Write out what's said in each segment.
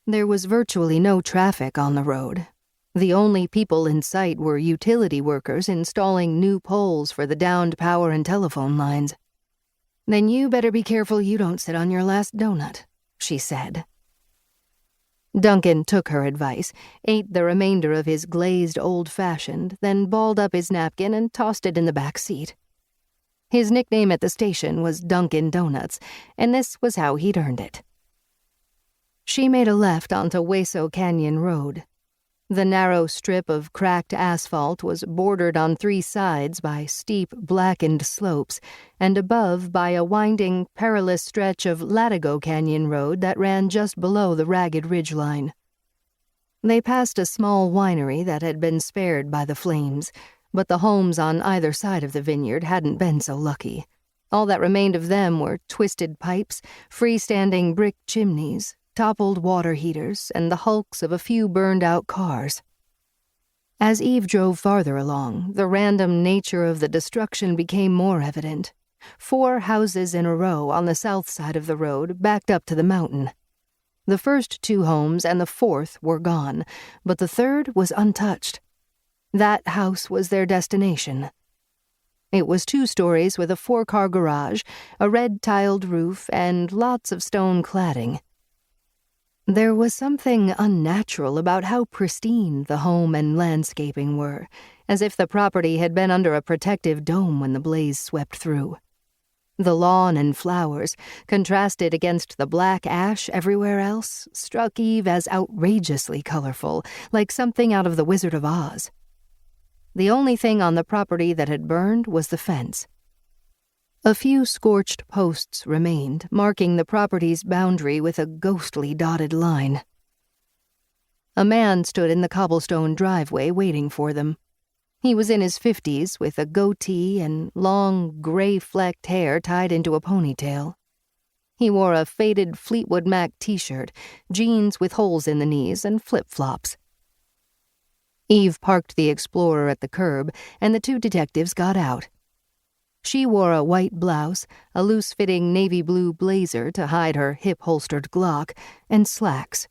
There was virtually no traffic on the road. The only people in sight were utility workers installing new poles for the downed power and telephone lines. "Then you better be careful you don't sit on your last donut," she said. Duncan took her advice, ate the remainder of his glazed old-fashioned, then balled up his napkin and tossed it in the back seat. His nickname at the station was Dunkin' Donuts, and this was how he'd earned it. She made a left onto Hueso Canyon Road. The narrow strip of cracked asphalt was bordered on 3 sides by steep, blackened slopes, and above by a winding, perilous stretch of Latigo Canyon Road that ran just below the ragged ridgeline. They passed a small winery that had been spared by the flames, but the homes on either side of the vineyard hadn't been so lucky. All that remained of them were twisted pipes, freestanding brick chimneys, toppled water heaters, and the hulks of a few burned-out cars. As Eve drove farther along, the random nature of the destruction became more evident. 4 houses in a row on the south side of the road backed up to the mountain. The first 2 homes and the 4th were gone, but the 3rd was untouched. That house was their destination. It was 2 stories with a 4-car garage, a red-tiled roof, and lots of stone cladding. There was something unnatural about how pristine the home and landscaping were, as if the property had been under a protective dome when the blaze swept through. The lawn and flowers, contrasted against the black ash everywhere else, struck Eve as outrageously colorful, like something out of The Wizard of Oz. The only thing on the property that had burned was the fence. A few scorched posts remained, marking the property's boundary with a ghostly dotted line. A man stood in the cobblestone driveway waiting for them. He was in his 50s with a goatee and long, gray-flecked hair tied into a ponytail. He wore a faded Fleetwood Mac t-shirt, jeans with holes in the knees, and flip-flops. Eve parked the Explorer at the curb, and the 2 detectives got out. She wore a white blouse, a loose-fitting navy blue blazer to hide her hip-holstered Glock, and slacks.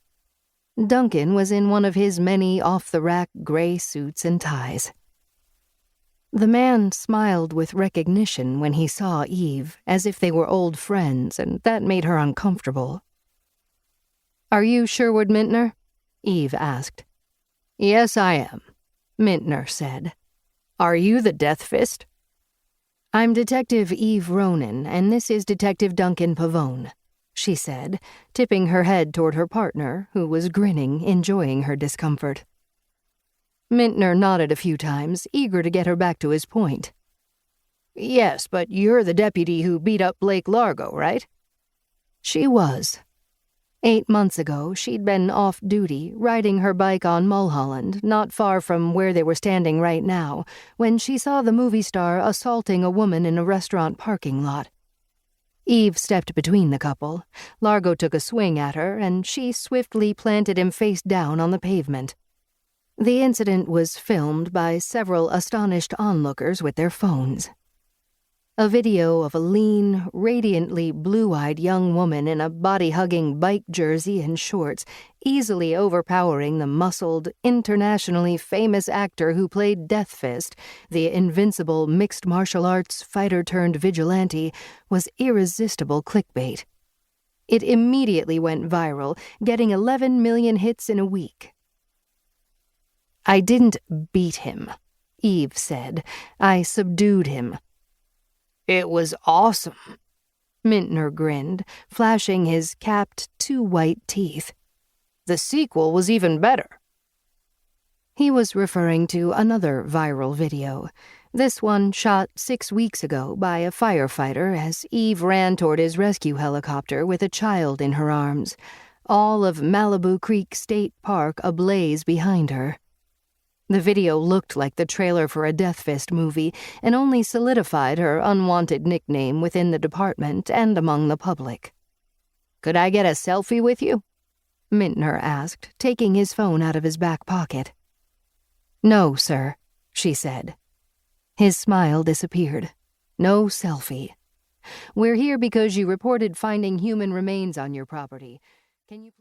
Duncan was in one of his many off-the-rack gray suits and ties. The man smiled with recognition when he saw Eve, as if they were old friends, and that made her uncomfortable. "Are you Sherwood Mintner?" Eve asked. "Yes, I am," Mintner said. "Are you the Death Fist?" "I'm Detective Eve Ronin, and this is Detective Duncan Pavone," she said, tipping her head toward her partner, who was grinning, enjoying her discomfort. Mintner nodded a few times, eager to get her back to his point. "Yes, but you're the deputy who beat up Blake Largo, right?" She was. 8 months ago, she'd been off-duty, riding her bike on Mulholland, not far from where they were standing right now, when she saw the movie star assaulting a woman in a restaurant parking lot. Eve stepped between the couple. Largo took a swing at her, and she swiftly planted him face down on the pavement. The incident was filmed by several astonished onlookers with their phones. A video of a lean, radiantly blue-eyed young woman in a body-hugging bike jersey and shorts, easily overpowering the muscled, internationally famous actor who played Death Fist, the invincible mixed martial arts fighter-turned-vigilante, was irresistible clickbait. It immediately went viral, getting 11 million hits in a week. "I didn't beat him," Eve said. "I subdued him." "It was awesome," Mintner grinned, flashing his capped, 2 white teeth. "The sequel was even better." He was referring to another viral video, this one shot 6 weeks ago by a firefighter as Eve ran toward his rescue helicopter with a child in her arms, all of Malibu Creek State Park ablaze behind her. The video looked like the trailer for a Death Fist movie and only solidified her unwanted nickname within the department and among the public. "Could I get a selfie with you?" Mintner asked, taking his phone out of his back pocket. "No, sir," she said. His smile disappeared. "No selfie. We're here because you reported finding human remains on your property. Can you